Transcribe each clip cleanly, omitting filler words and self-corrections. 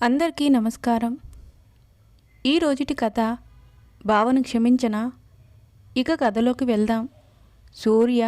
అందరికీ నమస్కారం. ఈ రోజుటి కథ బావను క్షమించనా? ఇక కథలోకి వెళ్దాం. సూర్య,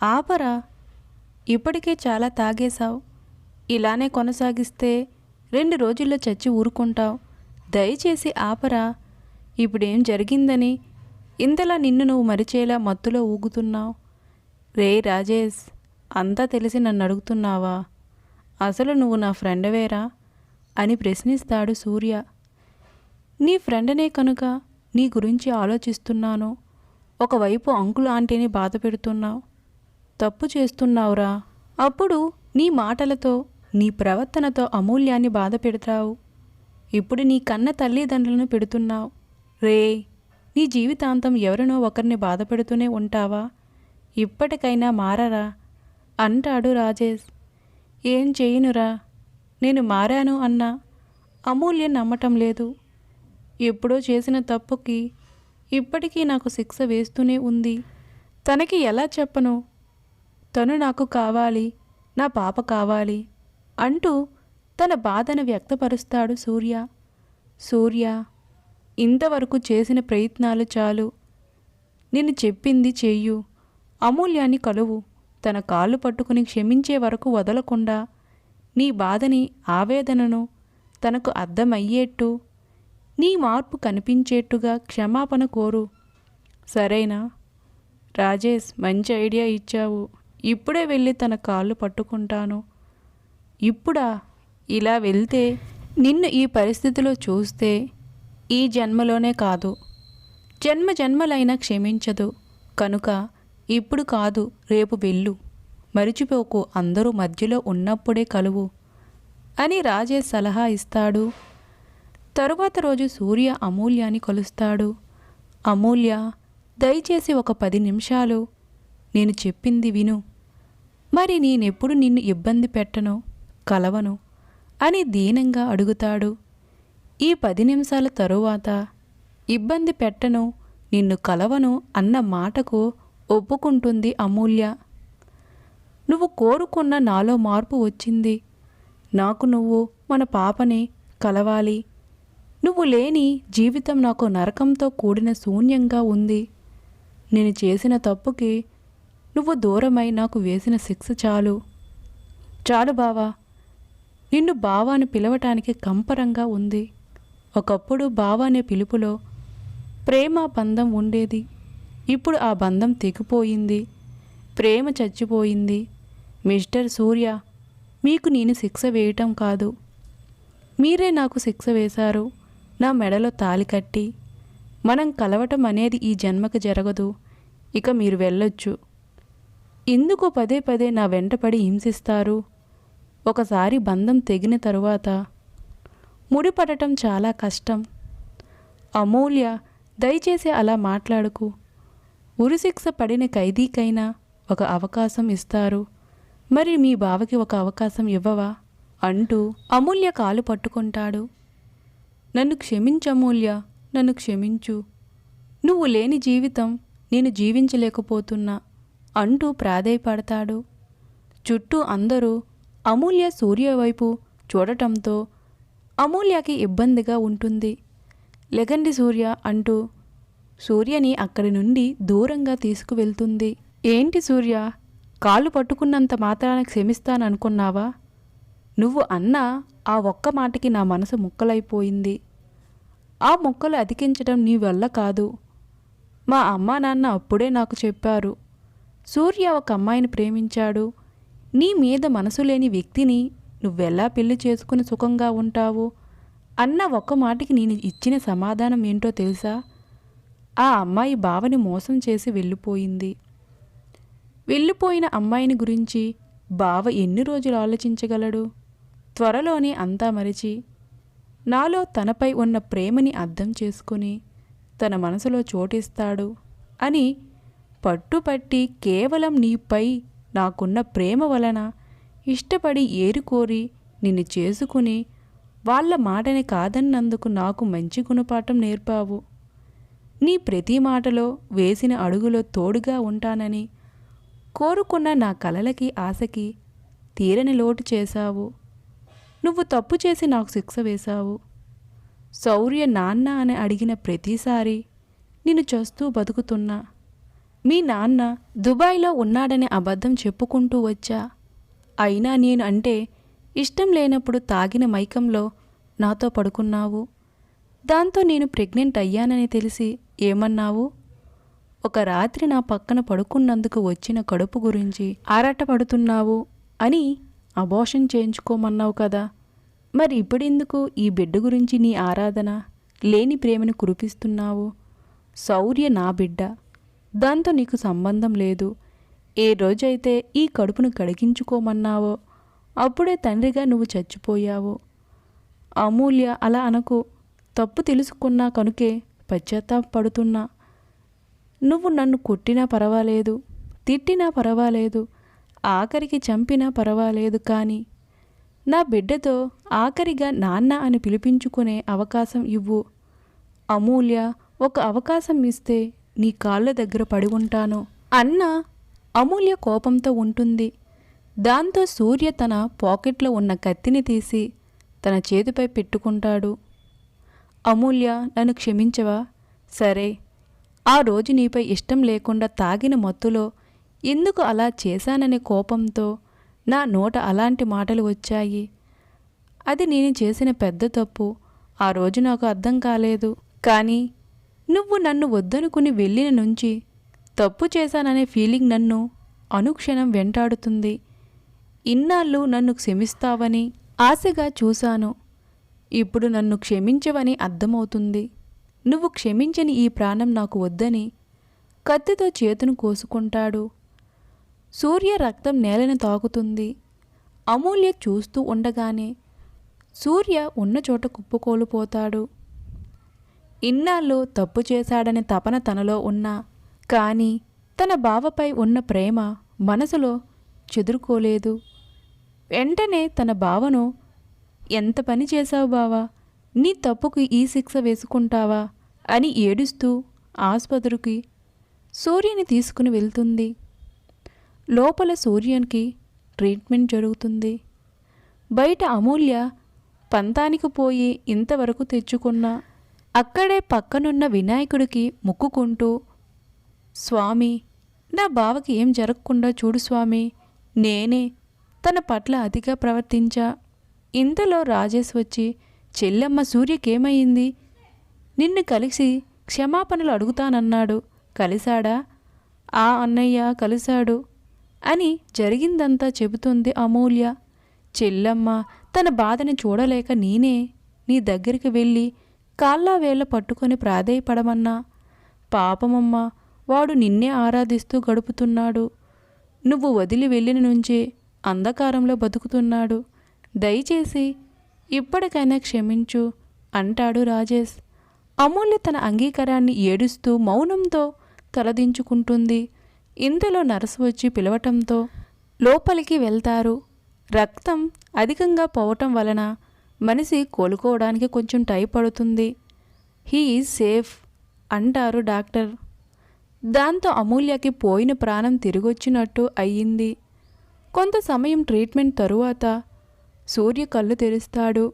ఆపరా, ఇప్పటికే చాలా తాగేశావు. ఇలానే కొనసాగిస్తే 2 రోజుల్లో చచ్చి ఊరుకుంటావు. దయచేసి ఆపరా. ఇప్పుడేం జరిగిందని ఇంతలా నిన్ను నువ్వు మరిచేలా మత్తులో ఊగుతున్నావు? రే రాజేష్, అంతా తెలిసి నన్ను అడుగుతున్నావా? అసలు నువ్వు నా ఫ్రెండవేరా అని ప్రశ్నిస్తాడు సూర్య. నీ ఫ్రెండనే కనుక నీ గురించి ఆలోచిస్తున్నాను. ఒకవైపు అంకుల్ ఆంటీని బాధ పెడుతున్నావు. తప్పు చేస్తున్నావురా. అప్పుడు నీ మాటలతో నీ ప్రవర్తనతో అమూల్యాన్ని బాధ పెడతావు. ఇప్పుడు నీ కన్న తల్లిదండ్రులను పెడుతున్నావు. రే, నీ జీవితాంతం ఎవరినో ఒకరిని బాధ పెడుతూనే ఉంటావా? ఇప్పటికైనా మారరా అంటాడు రాజేష్. ఏం చేయనురా, నేను మారాను అన్నా అమూల్య నమ్మటం లేదు. ఎప్పుడో చేసిన తప్పుకి ఇప్పటికీ నాకు శిక్ష వేస్తూనే ఉంది. తనకి ఎలా చెప్పను? తను నాకు కావాలి, నా పాప కావాలి అంటూ తన బాధను వ్యక్తపరుస్తాడు సూర్య. సూర్య, ఇంతవరకు చేసిన ప్రయత్నాలు చాలు. నేను చెప్పింది చెయ్యు. అమూల్యాన్ని కలువు. తన కాళ్ళు పట్టుకుని క్షమించే వరకు వదలకుండా నీ బాధని, ఆవేదనను తనకు అర్థమయ్యేట్టు, నీ మార్పు కనిపించేట్టుగా క్షమాపణ కోరు. సరేనా? రాజేష్, మంచి ఐడియా ఇచ్చావు. ఇప్పుడే వెళ్ళి తన కాళ్ళు పట్టుకుంటాను. ఇప్పుడా? ఇలా వెళ్తే నిన్ను ఈ పరిస్థితిలో చూస్తే ఈ జన్మలోనే కాదు, జన్మలైనా క్షమించదు. కనుక ఇప్పుడు కాదు, రేపు వెళ్ళు. మరిచిపోకు, అందరూ మధ్యలో ఉన్నప్పుడే కలువు అని రాజేష్ సలహా ఇస్తాడు. తరువాత రోజు సూర్య అమూల్యాన్ని కలుస్తాడు. అమూల్య, దయచేసి ఒక 10 నిమిషాలు నేను చెప్పింది విను. మరి నేనెప్పుడు నిన్ను ఇబ్బంది పెట్టను, కలవను అని దీనంగా అడుగుతాడు. ఈ 10 నిమిషాల తరువాత ఇబ్బంది పెట్టను, నిన్ను కలవను అన్న మాటకు ఒప్పుకుంటుంది అమూల్య. నువ్వు కోరుకున్న నాలో మార్పు వచ్చింది. నాకు నువ్వు, మన పాపని కలవాలి. నువ్వు లేని జీవితం నాకు నరకంతో కూడిన శూన్యంగా ఉంది. నేను చేసిన తప్పుకి నువ్వు దూరమై నాకు వేసిన శిక్ష చాలు. చాలు బావా. నిన్ను బావా అని పిలవటానికి కంపరంగా ఉంది. ఒకప్పుడు బావా అనే పిలుపులో ప్రేమ బంధం ఉండేది. ఇప్పుడు ఆ బంధం తెగిపోయింది. ప్రేమ చచ్చిపోయింది. మిస్టర్ సూర్య, మీకు నేను శిక్ష వేయటం కాదు, మీరే నాకు శిక్ష వేశారు. నా మెడలో తాళి కట్టి మనం కలవటం అనేది ఈ జన్మకు జరగదు. ఇక మీరు వెళ్ళొచ్చు. ఎందుకు పదే పదే నా వెంటపడి హింసిస్తారు? ఒకసారి బంధం తెగిన తరువాత ముడిపడటం చాలా కష్టం. అమూల్య, దయచేసి అలా మాట్లాడుకు. ఉరిశిక్ష పడిన ఖైదీకైనా ఒక అవకాశం ఇస్తారు. మరి మీ బావకి ఒక అవకాశం ఇవ్వవా అంటూ అమూల్య కాలు పట్టుకుంటాడు. నన్ను క్షమించు అమూల్య, నన్ను క్షమించు. నువ్వు లేని జీవితం నేను జీవించలేకపోతున్నా అంటూ ప్రాధేయపడతాడు. చుట్టూ అందరూ అమూల్య సూర్య వైపు చూడటంతో అమూల్యకి ఇబ్బందిగా ఉంటుంది. లెగండి సూర్య అంటూ సూర్యని అక్కడి నుండి దూరంగా తీసుకువెళ్తుంది. ఏంటి సూర్య, కాళ్ళు పట్టుకున్నంత మాత్రాన క్షమిస్తాననుకున్నావా? నువ్వు అన్న ఆ ఒక్క మాటకి నా మనసు ముక్కలైపోయింది. ఆ ముక్కలు అతికించడం నీ వల్ల కాదు. మా అమ్మా నాన్న అప్పుడే నాకు చెప్పారు. సూర్య ఒక అమ్మాయిని ప్రేమించాడు. నీ మీద మనసు లేని వ్యక్తిని నువ్వెలా పెళ్లి చేసుకుని సుఖంగా ఉంటావు అన్న ఒక్క మాటకి నేను ఇచ్చిన సమాధానం ఏంటో తెలుసా? ఆ అమ్మాయి బావని మోసం చేసి వెళ్ళిపోయింది. వెళ్ళిపోయిన అమ్మాయిని గురించి బావ ఎన్ని రోజులు ఆలోచించగలడు? త్వరలోనే అంతా మరిచి నాలో తనపై ఉన్న ప్రేమని అర్థం చేసుకుని తన మనసులో చోటిస్తాడు అని పట్టుపట్టి కేవలం నీపై నాకున్న ప్రేమ వలన ఇష్టపడి ఏరుకోరి నిన్ను చేసుకుని వాళ్ళ మాటని కాదన్నందుకు నాకు మంచి గుణపాఠం నేర్పావు. నీ ప్రతి మాటలో వేసిన అడుగులో తోడుగా ఉంటానని కోరుకున్న నా కలలకి, ఆశకి తీరని లోటు చేశావు. నువ్వు తప్పు చేసి నాకు శిక్ష వేశావు. శౌర్య నాన్న అని అడిగిన ప్రతిసారి నిన్ను చూస్తూ బతుకుతున్నా. మీ నాన్న దుబాయ్లో ఉన్నాడనే అబద్ధం చెప్పుకుంటూ వచ్చా. అయినా నేను అంటే ఇష్టం లేనప్పుడు తాగిన మైకంలో నాతో పడుకున్నావు. దాంతో నేను ప్రెగ్నెంట్ అయ్యానని తెలిసి ఏమన్నావు? ఒక రాత్రి నా పక్కన పడుకున్నందుకు వచ్చిన కడుపు గురించి ఆరాటపడుతున్నావు అని అబార్షన్ చేయించుకోమన్నావు కదా. మరి ఇప్పుడెందుకు ఈ బిడ్డ గురించి నీ ఆరాధన లేని ప్రేమను కురిపిస్తున్నావు? శౌర్య నా బిడ్డ, దాంతో నీకు సంబంధం లేదు. ఏ రోజైతే ఈ కడుపును కడిగించుకోమన్నావో అప్పుడే తండ్రిగా నువ్వు చచ్చిపోయావు. అమూల్య, అలా అనకు. తప్పు తెలుసుకున్నా కనుకే పశ్చాత్తాపడుతున్నా. నువ్వు నన్ను కొట్టినా పర్వాలేదు, తిట్టినా పర్వాలేదు, ఆఖరికి చంపినా పర్వాలేదు, కానీ నా బిడ్డతో ఆఖరిగా నాన్న అని పిలిపించుకునే అవకాశం ఇవ్వు. అమూల్య, ఒక అవకాశం ఇస్తే నీ కాళ్ళ దగ్గర పడి ఉంటాను అన్న అమూల్య కోపంతో ఉంటుంది. దాంతో సూర్య తన పాకెట్లో ఉన్న కత్తిని తీసి తన చేతిపై పెట్టుకుంటాడు. అమూల్య, నన్ను క్షమించవా? సరే, ఆ రోజు నీపై ఇష్టం లేకుండా తాగిన మత్తులో ఎందుకు అలా చేశాననే కోపంతో నా నోట అలాంటి మాటలు వచ్చాయి. అది నేను చేసిన పెద్ద తప్పు. ఆ రోజు నాకు అర్థం కాలేదు. కానీ నువ్వు నన్ను వద్దనుకుని వెళ్ళిన నుంచి తప్పు చేశాననే ఫీలింగ్ నన్ను అనుక్షణం వెంటాడుతుంది. ఇన్నాళ్ళు నన్ను క్షమిస్తావని ఆశగా చూశాను. ఇప్పుడు నన్ను క్షమించవని అర్థమవుతుంది. నువ్వు క్షమించని ఈ ప్రాణం నాకు వద్దని కత్తితో చేతును కోసుకుంటాడు. సూర్య రక్తం నేలను తాకుతుంది. అమూల్య చూస్తూ ఉండగానే సూర్య ఉన్న చోట కుప్పకూలిపోతాడు. ఇన్నాళ్ళు తప్పు చేశాడనే తపన తనలో ఉన్నా, కానీ తన బావపై ఉన్న ప్రేమ మనసులో చెదురుకోలేదు. వెంటనే తన బావను, ఎంత పని చేశావు బావా, నీ తప్పుకు ఈ శిక్ష వేసుకుంటావా అని ఏడుస్తూ ఆసుపత్రికి సూర్యని తీసుకుని వెళ్తుంది. లోపల సూర్యనికి ట్రీట్మెంట్ జరుగుతుంది. బయట అమూల్య పంతానికి పోయి ఇంతవరకు తెచ్చుకున్నా అక్కడే పక్కనున్న వినాయకుడికి మొక్కుకుంటూ, స్వామి, నా బావకి ఏం జరగకుండా చూడు స్వామి, నేనే తన పట్ల అతిగా ప్రవర్తించా. ఇంతలో రాజేష్ వచ్చి, చెల్లెమ్మ, సూర్యకేమయింది? నిన్ను కలిసి క్షమాపణలు అడుగుతానన్నాడు, కలిశాడా? ఆ అన్నయ్య కలిశాడు అని జరిగిందంతా చెబుతుంది అమూల్య. చెల్లమ్మ, తన బాధని చూడలేక నేనే నీ దగ్గరికి వెళ్ళి కాళ్ళ వేళ్ళ పట్టుకొని ప్రాధేయపడమన్నా. పాపమమ్మ, వాడు నిన్నే ఆరాధిస్తూ గడుపుతున్నాడు. నువ్వు వదిలి వెళ్ళిన నుంచే అంధకారంలో బతుకుతున్నాడు. దయచేసి ఇప్పటికైనా క్షమించు అంటాడు రాజేష్. అమూల్య తన అంగీకారాన్ని ఏడుస్తూ మౌనంతో తలదించుకుంటుంది. ఇంతలో నర్సు వచ్చి పిలవటంతో లోపలికి వెళ్తారు. రక్తం అధికంగా పోవటం వలన మనిషి కోలుకోవడానికి కొంచెం టైం పడుతుంది. హీ ఈజ్ సేఫ్ అంటారు డాక్టర్. దాంతో అమూల్యకి పోయిన ప్రాణం తిరిగొచ్చినట్టు అయ్యింది. కొంత సమయం ట్రీట్మెంట్ తరువాత సూర్య కళ్ళు తెరుస్తాడు.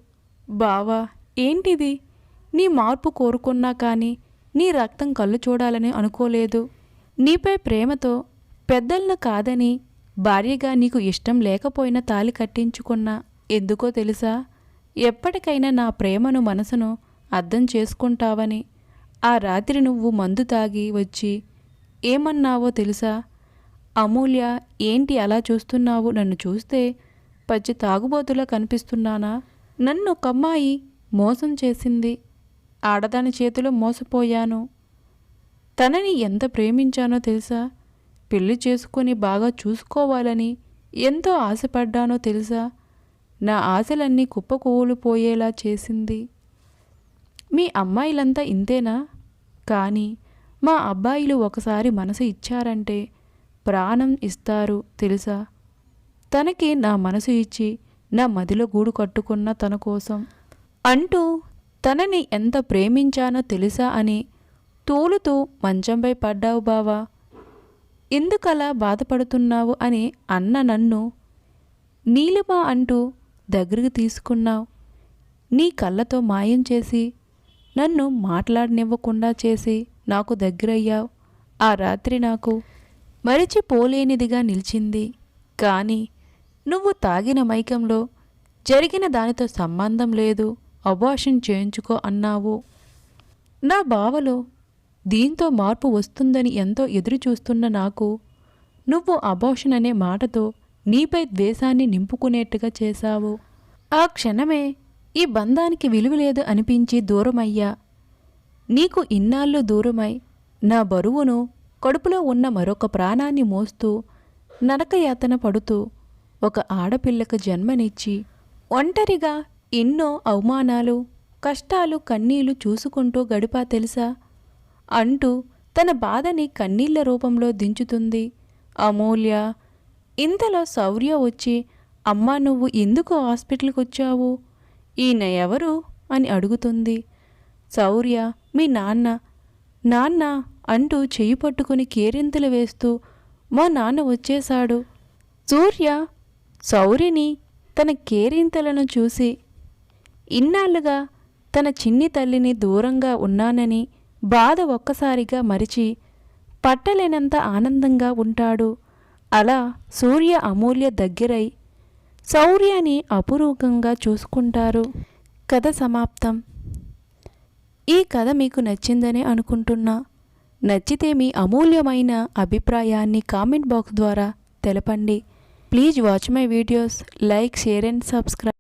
బావా, ఏంటిది? నీ మార్పు కోరుకున్నా కానీ నీ రక్తం కళ్ళు చూడాలని అనుకోలేదు. నీపై ప్రేమతో పెద్దలను కాదని భార్యగా నీకు ఇష్టం లేకపోయినా తాళి కట్టించుకున్నా. ఎందుకో తెలుసా? ఎప్పటికైనా నా ప్రేమను మనసును అర్థం చేసుకుంటావని. ఆ రాత్రి నువ్వు మందు తాగి వచ్చి ఏమన్నావో తెలుసా? అమూల్య, ఏంటి అలా చూస్తున్నావు? నన్ను చూస్తే పచ్చి తాగుబోతులా కనిపిస్తున్నానా? నన్ను ఒక అమ్మాయి మోసం చేసింది. ఆడదాని చేతిలో మోసపోయాను. తనని ఎంత ప్రేమించానో తెలుసా? పెళ్లి చేసుకొని బాగా చూసుకోవాలని ఎంతో ఆశపడ్డానో తెలుసా? నా ఆశలన్నీ కుప్పకూలిపోయేలా చేసింది. మీ అమ్మాయిలంతా ఇంతేనా? కానీ మా అబ్బాయిలు ఒకసారి మనసు ఇచ్చారంటే ప్రాణం ఇస్తారు తెలుసా? తనకి నా మనసు ఇచ్చి నా మదిలో గూడు కట్టుకున్న తన కోసం అంటూ తనని ఎంత ప్రేమించానో తెలుసా అని తూలుతూ మంచంపై పడ్డావు బావా. ఎందుకలా బాధపడుతున్నావు అని అన్న నన్ను నీలిమ అంటూ దగ్గరికి తీసుకున్నావు. నీ కళ్ళతో మాయం చేసి నన్ను మాట్లాడనివ్వకుండా చేసి నాకు దగ్గరయ్యావు. ఆ రాత్రి నాకు మరిచిపోలేనిదిగా నిలిచింది. కానీ నువ్వు తాగిన మైకంలో జరిగిన దానితో సంబంధం లేదు, అబార్షన్ చేయించుకో అన్నావు. నా బావలో దీంతో మార్పు వస్తుందని ఎంతో ఎదురు చూస్తున్న నాకు నువ్వు అబార్షన్ అనే మాటతో నీపై ద్వేషాన్ని నింపుకునేట్టుగా చేశావు. ఆ క్షణమే ఈ బంధానికి విలువ లేదు అనిపించి దూరమయ్యా. నీకు ఇన్నాళ్ళు దూరమై నా బరువును కడుపులో ఉన్న మరొక ప్రాణాన్ని మోస్తూ నరకయాతన పడుతూ ఒక ఆడపిల్లకు జన్మనిచ్చి ఒంటరిగా ఎన్నో అవమానాలు, కష్టాలు, కన్నీళ్లు చూసుకుంటూ గడిపా తెలుసా అంటూ తన బాధని కన్నీళ్ల రూపంలో దించుతుంది అమూల్య. ఇంతలో శౌర్య వచ్చి, అమ్మా నువ్వు ఎందుకు హాస్పిటల్కి వచ్చావు? ఈయన ఎవరు అని అడుగుతుంది. శౌర్య, మీ నాన్న నాన్న అంటూ చెయ్యి పట్టుకుని కేరింతలు వేస్తూ మా నాన్న వచ్చేశాడు. సూర్య శౌర్యని తన కేరింతలను చూసి ఇన్నాళ్ళుగా తన చిన్ని తల్లిని దూరంగా ఉన్నానని బాధ ఒక్కసారిగా మరిచి పట్టలేనంత ఆనందంగా ఉంటాడు. అలా సూర్య అమూల్య దగ్గరై శౌర్యని అపురూపంగా చూసుకుంటారు. కథ సమాప్తం. ఈ కథ మీకు నచ్చిందని అనుకుంటున్నా. నచ్చితే మీ అమూల్యమైన అభిప్రాయాన్ని కామెంట్ బాక్స్ ద్వారా తెలపండి. Please watch my videos, like, share and subscribe.